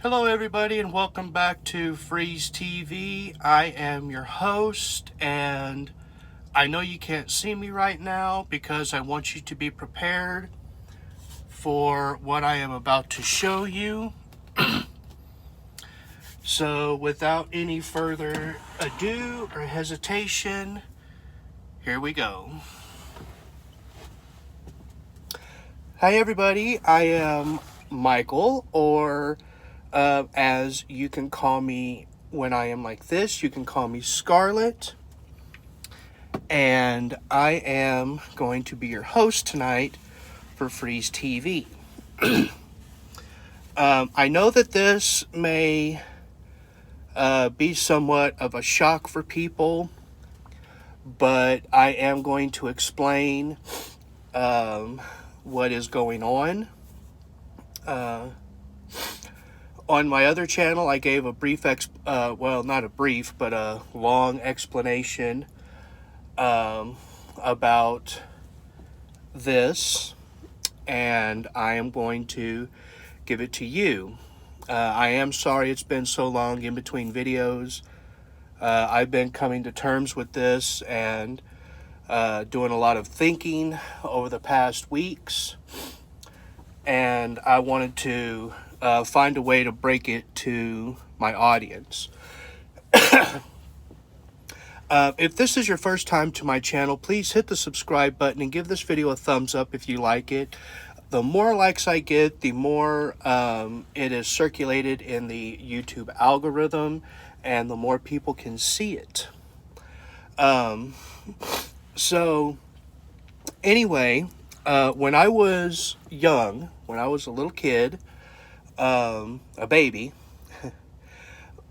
Hello everybody and welcome back to Freeze TV. I am your host and I know you can't see me right now because I want you to be prepared for what I am about to show you. So without any further ado or hesitation, here we go. Hi everybody, I am Michael, or as you can call me when I am like this, you can call me Scarlett. And I am going to be your host tonight for Freeze TV. I know that this may be somewhat of a shock for people, but I am going to explain what is going on. On my other channel, I gave a brief, not a brief, but a long explanation about this, and I am going to give it to you. I am sorry it's been so long in between videos. I've been coming to terms with this and doing a lot of thinking over the past weeks, and I wanted to find a way to break it to my audience. If this is your first time to my channel, please hit the subscribe button and give this video a thumbs up if you like it. The more likes I get, the more it is circulated in the YouTube algorithm, and the more people can see it. So, anyway, when I was young, when I was a little kid, a baby,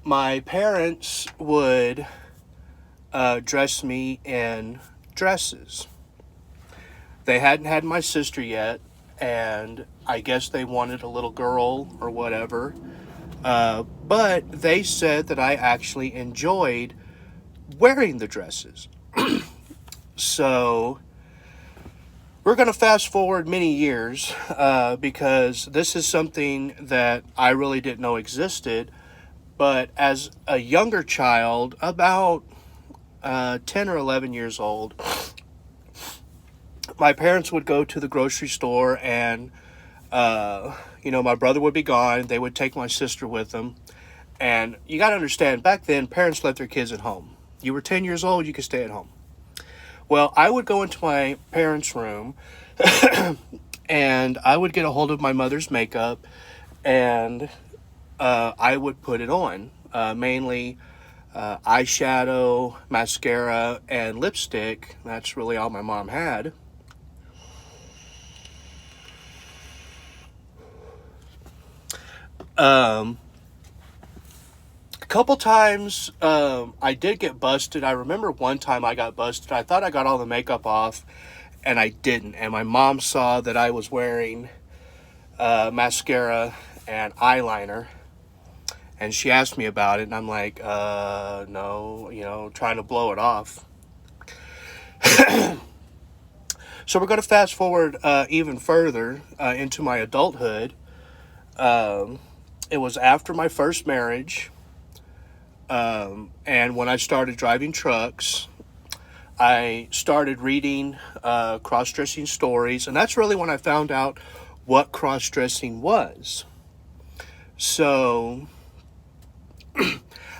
my parents would dress me in dresses. They hadn't had my sister yet, and I guess they wanted a little girl or whatever. But they said that I actually enjoyed wearing the dresses. So we're going to fast forward many years because this is something that I really didn't know existed. But as a younger child, about 10 or 11 years old, my parents would go to the grocery store, and my brother would be gone. They would take my sister with them. And you got to understand, back then, parents left their kids at home. You were 10 years old, you could stay at home. Well, I would go into my parents' room and I would get a hold of my mother's makeup, and I would put it on, mainly eyeshadow, mascara, and lipstick. That's really all my mom had. A couple times I did get busted. I remember one time I got busted. I thought I got all the makeup off, and I didn't. And my mom saw that I was wearing mascara and eyeliner, and she asked me about it, and I'm like, no, trying to blow it off. So we're going to fast forward even further into my adulthood. It was after my first marriage, and when I started driving trucks, I started reading cross-dressing stories, and that's really when I found out what cross-dressing was. So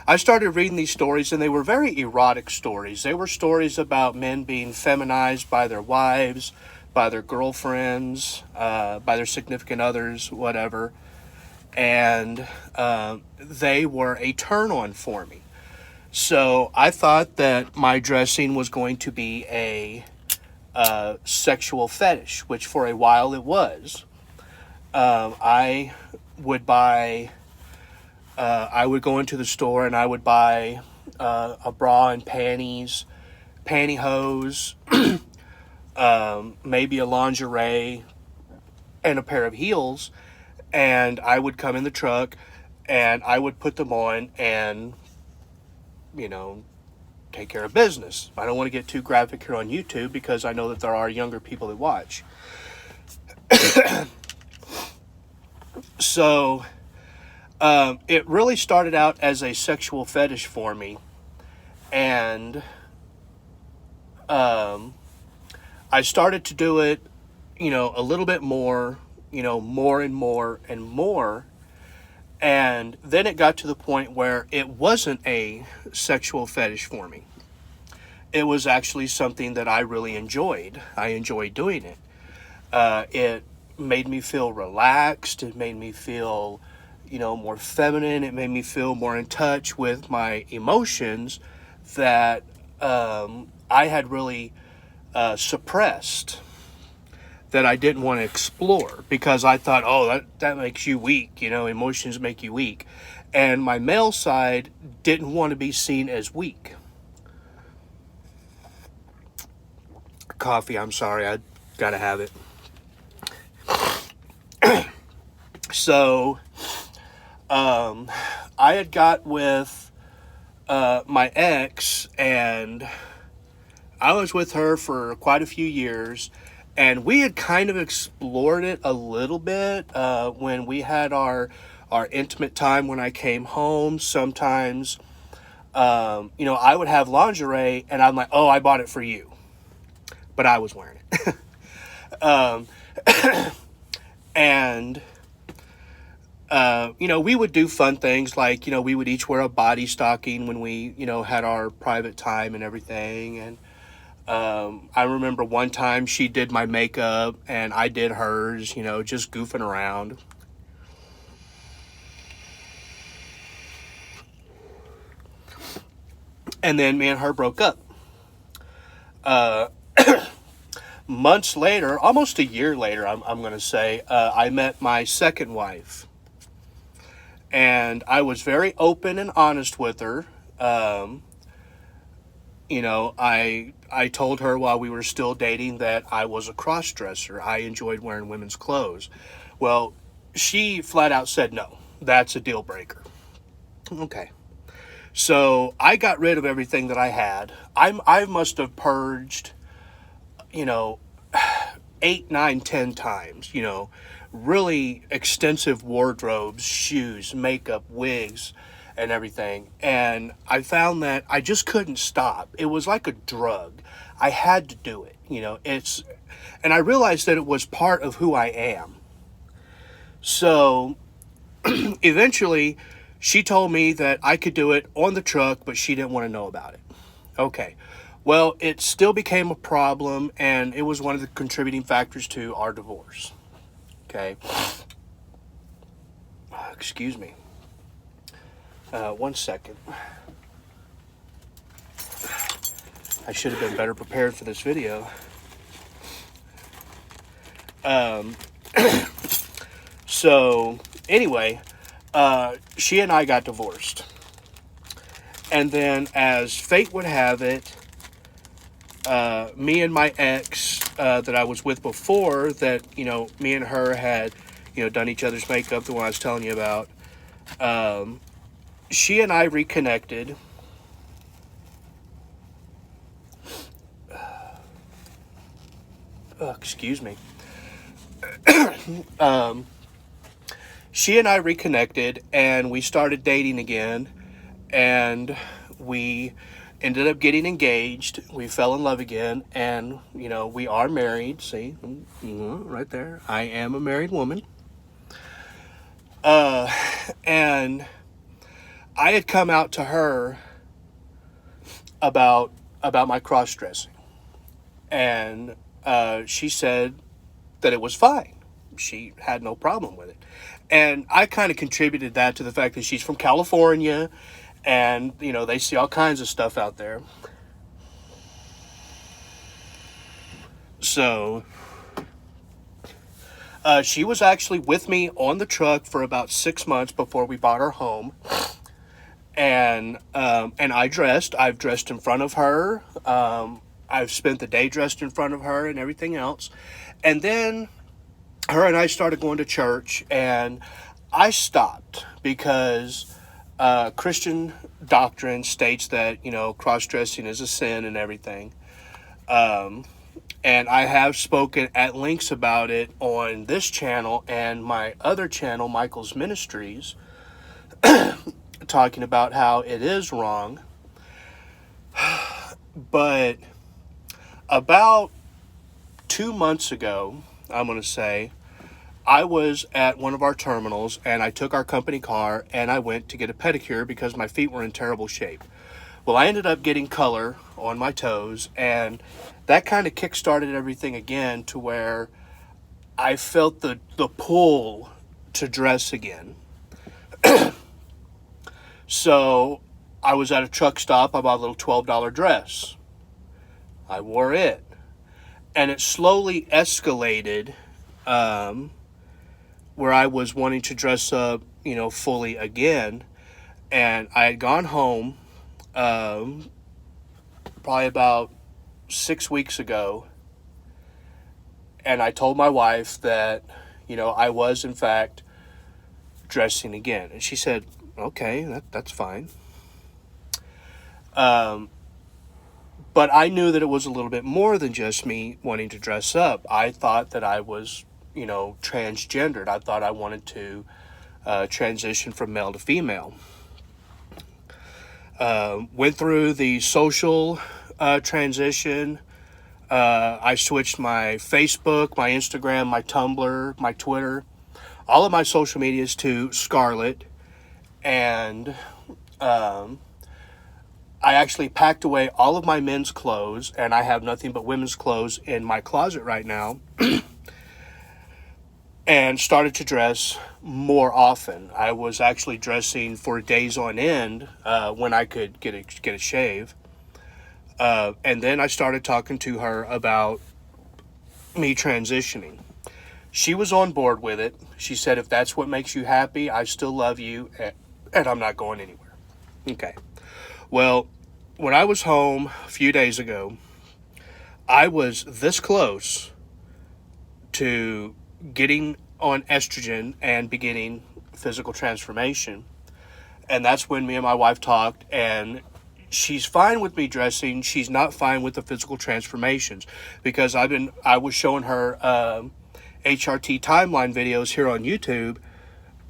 I started reading these stories, and they were very erotic stories. They were stories about men being feminized by their wives, by their girlfriends, by their significant others, whatever. And they were a turn-on for me. So I thought that my dressing was going to be a sexual fetish, which for a while it was. I would go into the store and I would buy a bra and panties, pantyhose, maybe a lingerie, and a pair of heels. And I would come in the truck and I would put them on and, take care of business. I don't want to get too graphic here on YouTube because I know that there are younger people that watch. So It really started out as a sexual fetish for me, and I started to do it, a little bit more, more and more and more. And then it got to the point where it wasn't a sexual fetish for me. It was actually something that I really enjoyed. I enjoyed doing it. It made me feel relaxed. It made me feel, more feminine. It made me feel more in touch with my emotions that I had really suppressed, that I didn't want to explore because I thought, oh, that makes you weak. Emotions make you weak. And my male side didn't want to be seen as weak. Coffee, I'm sorry, I gotta have it. So, I had got with my ex, and I was with her for quite a few years, and we had kind of explored it a little bit when we had our intimate time when I came home. Sometimes, I would have lingerie, and I'm like, oh, I bought it for you. But I was wearing it. And, we would do fun things like, we would each wear a body stocking when we, had our private time and everything. And I remember one time she did my makeup and I did hers, just goofing around. And then me and her broke up. Months later, almost a year later, I'm going to say, I met my second wife. And I was very open and honest with her. I told her while we were still dating that I was a crossdresser. I enjoyed wearing women's clothes. Well, she flat out said, no, that's a deal breaker. Okay. So I got rid of everything that I had. I must have purged, 8, 9, 10 times, really extensive wardrobes, shoes, makeup, wigs, and everything. And I found that I just couldn't stop. It was like a drug. I had to do it, and I realized that it was part of who I am. So eventually she told me that I could do it on the truck, but she didn't want to know about it. Okay. Well, it still became a problem, and it was one of the contributing factors to our divorce. Okay. Excuse me. 1 second. I should have been better prepared for this video. So, anyway, she and I got divorced. And then, as fate would have it, me and my ex that I was with before, that, me and her had, done each other's makeup, the one I was telling you about, she and I reconnected. Excuse me. She and I reconnected, and we started dating again, and we ended up getting engaged. We fell in love again, and, we are married. See, right there. I am a married woman. And I had come out to her about my cross-dressing. And she said that it was fine. She had no problem with it. And I kind of contributed that to the fact that she's from California, and, they see all kinds of stuff out there. So, she was actually with me on the truck for about 6 months before we bought our home. And I've dressed in front of her. I've spent the day dressed in front of her and everything else. And then her and I started going to church, and I stopped because Christian doctrine states that, cross-dressing is a sin and everything. And I have spoken at lengths about it on this channel and my other channel, Michael's Ministries. talking about how it is wrong. But about 2 months ago, I'm going to say, I was at one of our terminals and I took our company car and I went to get a pedicure because my feet were in terrible shape. Well, I ended up getting color on my toes, and that kind of kick-started everything again to where I felt the pull to dress again. So I was at a truck stop. I bought a little $12 dress. I wore it. And it slowly escalated where I was wanting to dress up, fully again. And I had gone home probably about 6 weeks ago. And I told my wife that, I was in fact dressing again. And she said, okay, that's fine. But I knew that it was a little bit more than just me wanting to dress up. I thought that I was, transgendered. I thought I wanted to transition from male to female. Went through the social transition. I switched my Facebook, my Instagram, my Tumblr, my Twitter, all of my social medias to Scarlet. And I actually packed away all of my men's clothes, and I have nothing but women's clothes in my closet right now. And started to dress more often. I was actually dressing for days on end when I could get a shave. And then I started talking to her about me transitioning. She was on board with it. She said, if that's what makes you happy, I still love you, and I'm not going anywhere. Okay. Well, when I was home a few days ago, I was this close to getting on estrogen and beginning physical transformation. And that's when me and my wife talked, and she's fine with me dressing. She's not fine with the physical transformations, because I was showing her HRT timeline videos here on YouTube,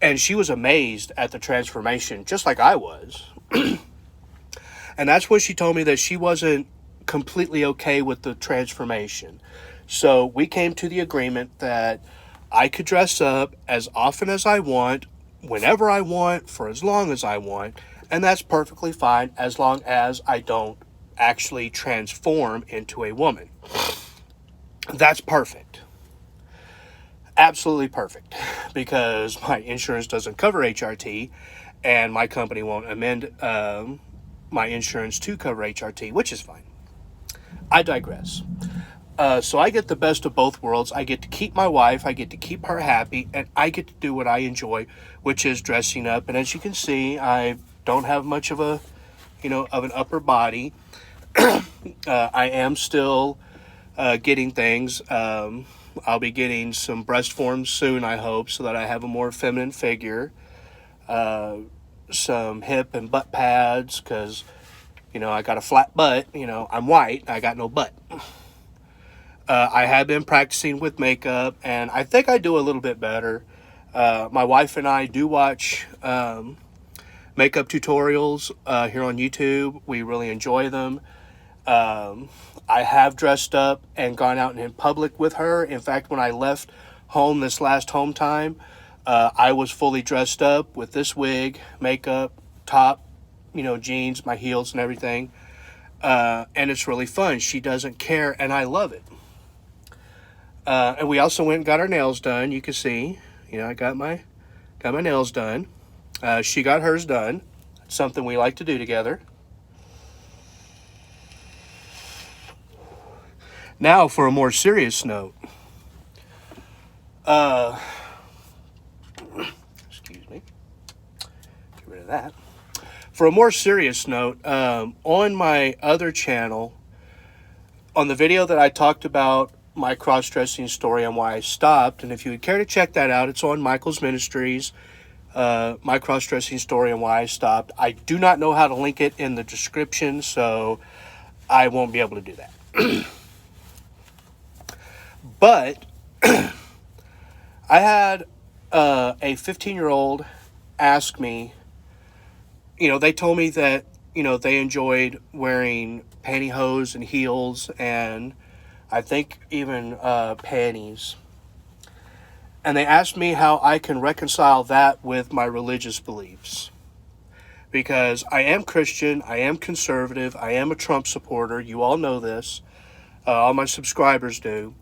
and she was amazed at the transformation, just like I was. And that's when she told me that she wasn't completely okay with the transformation. So we came to the agreement that I could dress up as often as I want, whenever I want, for as long as I want, and that's perfectly fine as long as I don't actually transform into a woman. That's perfect. Absolutely perfect, because my insurance doesn't cover HRT, and my company won't amend my insurance to cover HRT, which is fine. I digress. So I get the best of both worlds. I get to keep my wife, I get to keep her happy, and I get to do what I enjoy, which is dressing up. And as you can see, I don't have much of an upper body. I am still getting things. I'll be getting some breast forms soon, I hope, so that I have a more feminine figure. Some hip and butt pads, because, I got a flat butt. I'm white. I got no butt. I have been practicing with makeup, and I think I do a little bit better. My wife and I do watch makeup tutorials here on YouTube. We really enjoy them. I have dressed up and gone out in public with her. In fact, when I left home this last home time, I was fully dressed up with this wig, makeup, top, jeans, my heels and everything. And it's really fun. She doesn't care, and I love it. And we also went and got our nails done. You can see, I got my nails done. She got hers done. It's something we like to do together. Now for a more serious note. Excuse me. Get rid of that. For a more serious note, on my other channel, on the video that I talked about my cross-dressing story and why I stopped, and if you would care to check that out, it's on Michael's Ministries, my cross-dressing story and why I stopped. I do not know how to link it in the description, so I won't be able to do that. But I had a 15-year-old ask me they told me that, they enjoyed wearing pantyhose and heels and I think even panties. And they asked me how I can reconcile that with my religious beliefs. Because I am Christian, I am conservative, I am a Trump supporter. You all know this. All my subscribers do.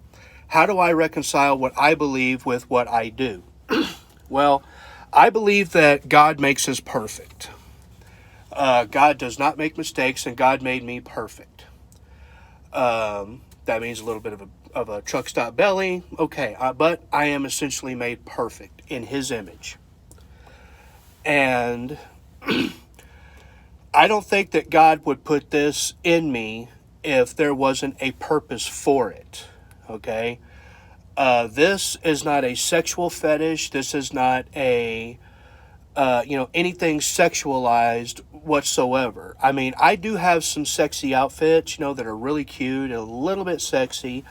How do I reconcile what I believe with what I do? Well, I believe that God makes us perfect. God does not make mistakes, and God made me perfect. That means a little bit of a truck stop belly. Okay, but I am essentially made perfect in His image. And I don't think that God would put this in me if there wasn't a purpose for it. Okay? This is not a sexual fetish. This is not a, anything sexualized whatsoever. I mean, I do have some sexy outfits, that are really cute and a little bit sexy,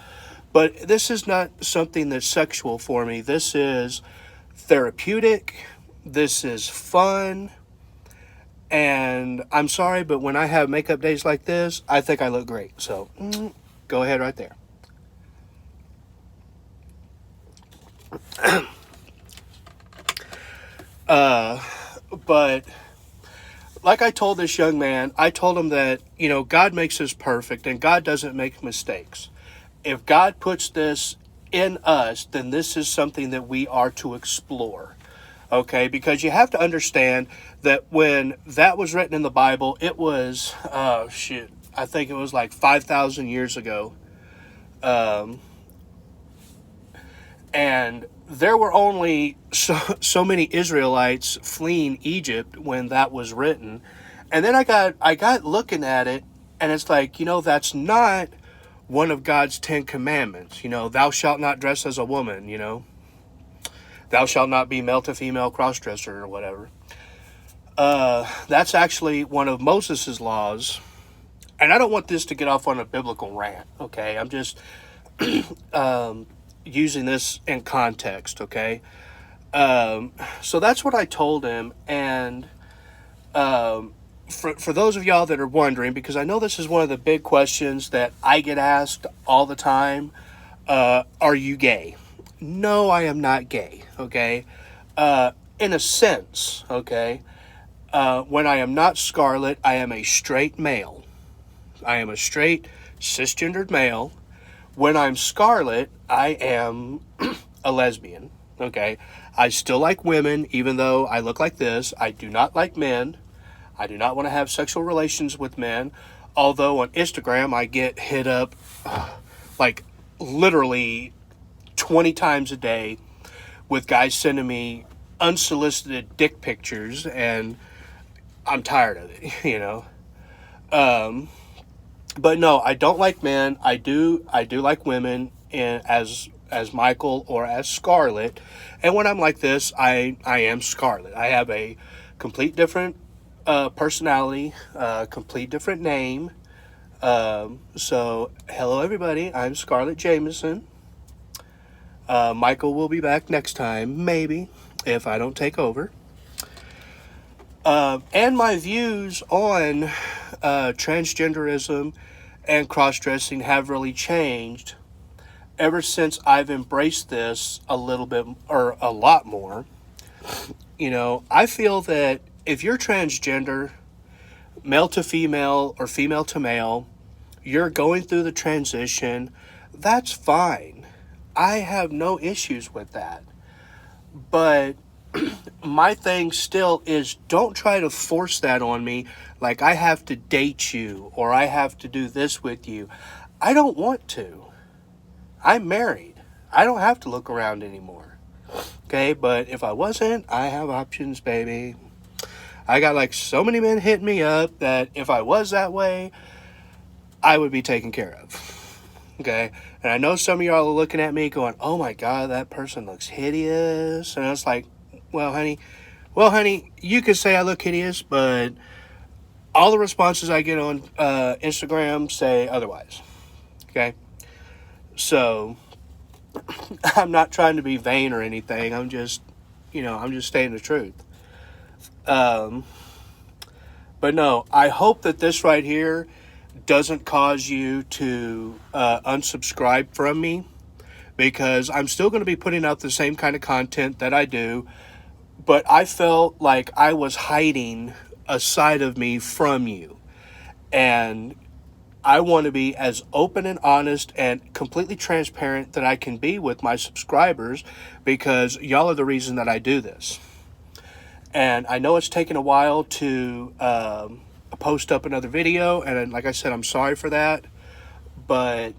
but this is not something that's sexual for me. This is therapeutic. This is fun. And I'm sorry, but when I have makeup days like this, I think I look great. So, go ahead right there. But like I told this young man, I told him that, God makes us perfect and God doesn't make mistakes. If God puts this in us, then this is something that we are to explore. Okay, because you have to understand that when that was written in the Bible, it was, I think it was like 5,000 years ago. And there were only so many Israelites fleeing Egypt when that was written. And then I got looking at it, and it's like, that's not one of God's 10 commandments. Thou shalt not dress as a woman, Thou shalt not be male to female crossdresser or whatever. That's actually one of Moses' laws. And I don't want this to get off on a biblical rant, okay? I'm just using this in context, okay? So that's what I told him. And for those of y'all that are wondering, because I know this is one of the big questions that I get asked all the time, are you gay? No, I am not gay, okay? In a sense, okay? When I am not Scarlet, I am a straight male. I am a straight, cisgendered male. When I'm Scarlet, I am a lesbian, okay? I still like women, even though I look like this. I do not like men. I do not want to have sexual relations with men. Although on Instagram, I get hit up like literally 20 times a day with guys sending me unsolicited dick pictures, and I'm tired of it, But no, I don't like men. I do like women as Michael or as Scarlet. And when I'm like this, I am Scarlet. I have a complete different personality, complete different name. So hello everybody, I'm Scarlett Jameson. Michael will be back next time, maybe, if I don't take over. And my views on transgenderism and cross-dressing have really changed ever since I've embraced this a little bit, or a lot more. I feel that if you're transgender, male to female or female to male, you're going through the transition, that's fine. I have no issues with that. But my thing still is, don't try to force that on me like I have to date you or I have to do this with you. I don't want to. I'm married. I don't have to look around anymore. Okay, but if I wasn't, I have options, baby. I got like so many men hitting me up that if I was that way, I would be taken care of. Okay, and I know some of y'all are looking at me going, oh my God, that person looks hideous. And I was like, well, honey, you could say I look hideous, but all the responses I get on Instagram say otherwise. Okay, so I'm not trying to be vain or anything. I'm just stating the truth. But no, I hope that this right here doesn't cause you to unsubscribe from me, because I'm still going to be putting out the same kind of content that I do, but I felt like I was hiding a side of me from you. And I want to be as open and honest and completely transparent that I can be with my subscribers, because y'all are the reason that I do this. And I know it's taken a while to post up another video, and like I said, I'm sorry for that. But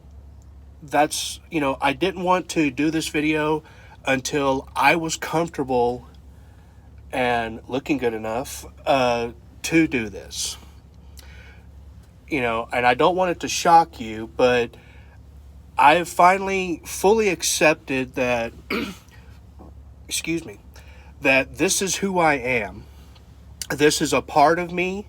that's, I didn't want to do this video until I was comfortable and looking good enough to do this. And I don't want it to shock you, but I have finally fully accepted that, excuse me, that this is who I am. This is a part of me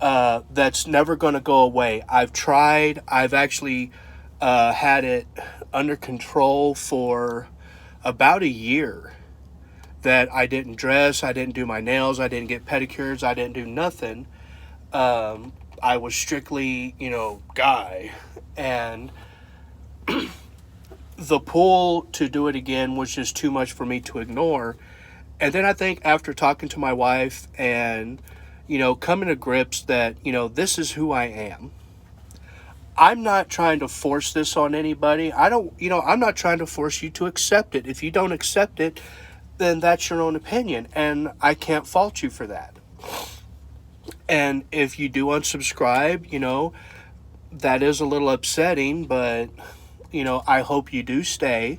that's never going to go away. I've tried. I've actually had it under control for about a year, that I didn't dress, I didn't do my nails, I didn't get pedicures, I didn't do nothing. I was strictly, guy. And the pull to do it again was just too much for me to ignore. And then I think after talking to my wife and, coming to grips that, this is who I am. I'm not trying to force this on anybody. I'm not trying to force you to accept it. If you don't accept it, then that's your own opinion, and I can't fault you for that. And if you do unsubscribe, that is a little upsetting, but, I hope you do stay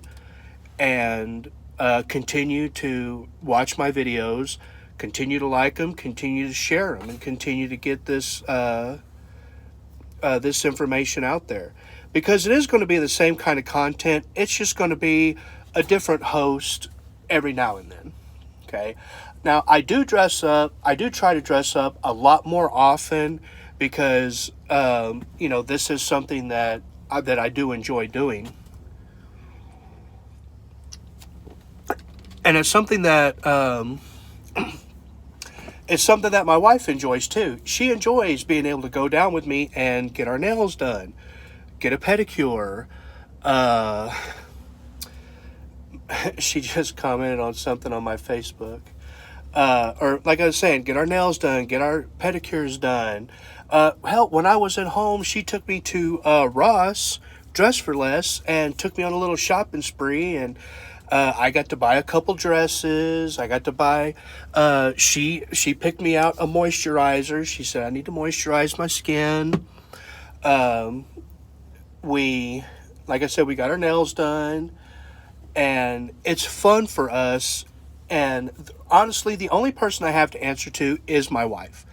and continue to watch my videos, continue to like them, continue to share them, and continue to get this this information out there. Because it is going to be the same kind of content. It's just going to be a different host every now and then. Okay. Now, I do dress up. I do try to dress up a lot more often, because, this is something that I do enjoy doing. And it's something that, my wife enjoys too. She enjoys being able to go down with me and get our nails done, get a pedicure. She just commented on something on my Facebook. Or like I was saying, get our nails done, get our pedicures done. Hell, when I was at home, she took me to Ross, Dress for Less, and took me on a little shopping spree. And I got to buy a couple dresses. I got to buy, she picked me out a moisturizer. She said, I need to moisturize my skin. Like I said, we got our nails done, and it's fun for us. And honestly, the only person I have to answer to is my wife.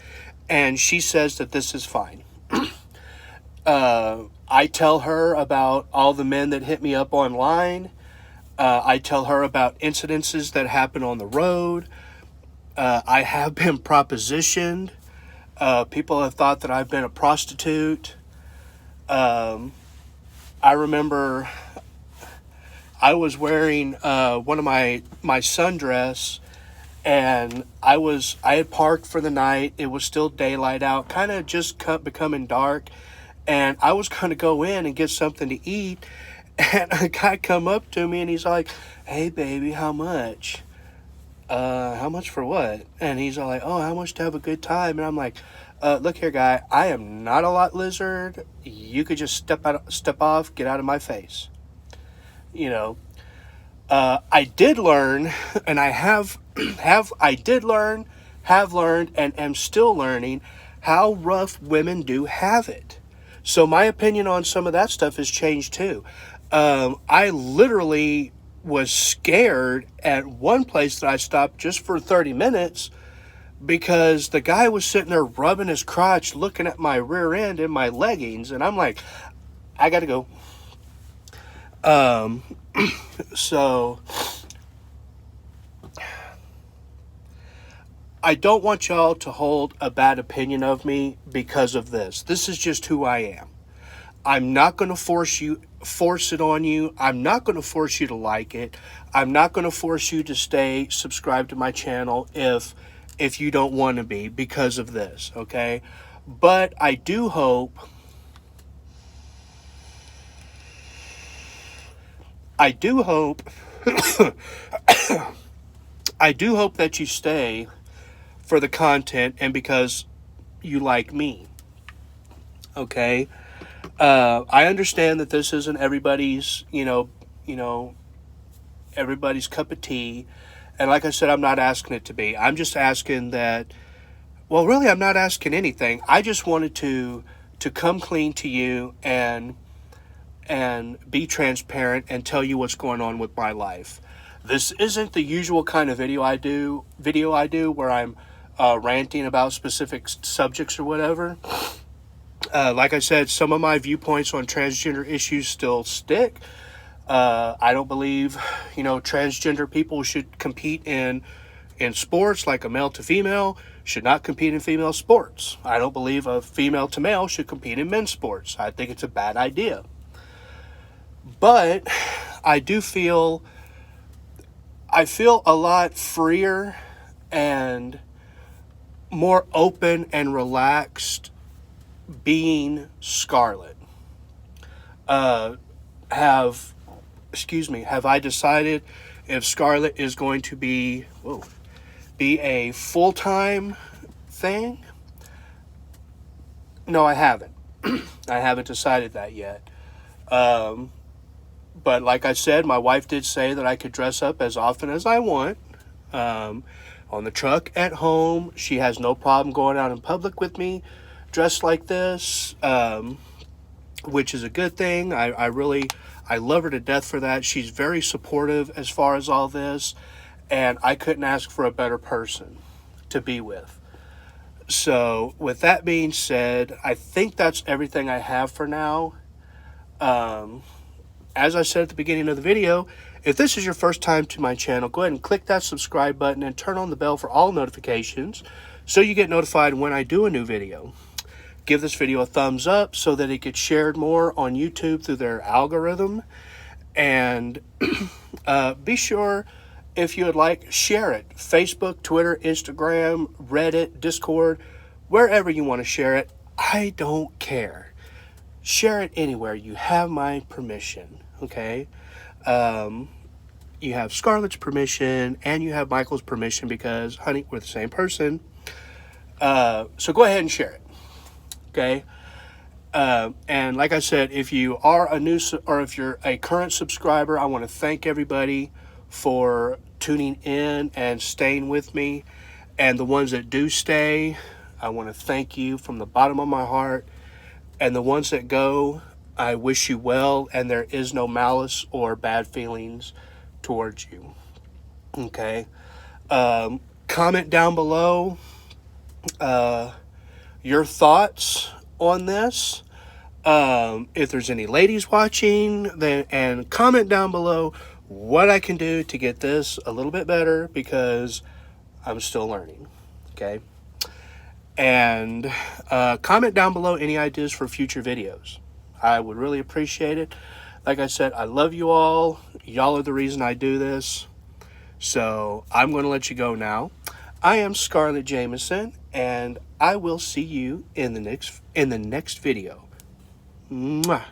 And she says that this is fine. I tell her about all the men that hit me up online. I tell her about incidences that happen on the road. I have been propositioned. People have thought that I've been a prostitute. I remember I was wearing one of my sundress, and I had parked for the night. It was still daylight out, kind of just becoming dark, and I was going to go in and get something to eat, and a guy come up to me, and he's like, hey, baby, how much? How much for what? And he's all like, oh, how much to have a good time? And I'm like, look here, guy, I am not a lot lizard. You could just step off, get out of my face. I did learn, and have learned, and am still learning how rough women do have it. So my opinion on some of that stuff has changed too. I literally was scared at one place that I stopped just for 30 minutes because the guy was sitting there rubbing his crotch, looking at my rear end in my leggings, and I'm like, I gotta go. So I don't want y'all to hold a bad opinion of me because of this. This is just who I am. I'm not going to force it on you. I'm not going to force you to like it. I'm not going to force you to stay subscribed to my channel if if you don't want to be because of this, okay? But I do hope I do hope that you stay for the content and because you like me. Okay? I understand that this isn't everybody's, everybody's cup of tea. And like I said, I'm not asking it to be. I'm just asking that, well, really, I'm not asking anything. I just wanted to come clean to you and be transparent and tell you what's going on with my life. This isn't the usual kind of video I do where I'm ranting about specific subjects or whatever. Like I said, some of my viewpoints on transgender issues still stick. I don't believe, transgender people should compete in sports like a male to female should not compete in female sports. I don't believe a female to male should compete in men's sports. I think it's a bad idea. But I feel a lot freer and more open and relaxed being Scarlett. Have I decided if Scarlett is going to be a full-time thing? No, I haven't. I haven't decided that yet. But like I said, my wife did say that I could dress up as often as I want. On the truck, at home, she has no problem going out in public with me dressed like this, which is a good thing. I love her to death for that. She's very supportive as far as all this, and I couldn't ask for a better person to be with. So with that being said, I think that's everything I have for now. As I said at the beginning of the video, if this is your first time to my channel, go ahead and click that subscribe button and turn on the bell for all notifications so you get notified when I do a new video. Give this video a thumbs up so that it gets shared more on YouTube through their algorithm. And be sure, if you would like, share it. Facebook, Twitter, Instagram, Reddit, Discord, wherever you want to share it. I don't care. Share it anywhere. You have my permission, okay? You have Scarlett's permission and you have Michael's permission because, honey, we're the same person. So go ahead and share it, okay? And like I said, if you are if you're a current subscriber, I want to thank everybody for tuning in and staying with me. And the ones that do stay, I want to thank you from the bottom of my heart. And the ones that go, I wish you well, and there is no malice or bad feelings towards you. Okay? Comment down below your thoughts on this. If there's any ladies watching, and comment down below what I can do to get this a little bit better because I'm still learning. Okay? And comment down below any ideas for future videos. I would really appreciate it. Like I said, I love you all. Y'all are the reason I do this. So I'm going to let you go now. I am Scarlett Jameson, and I will see you in the next video. Mwah.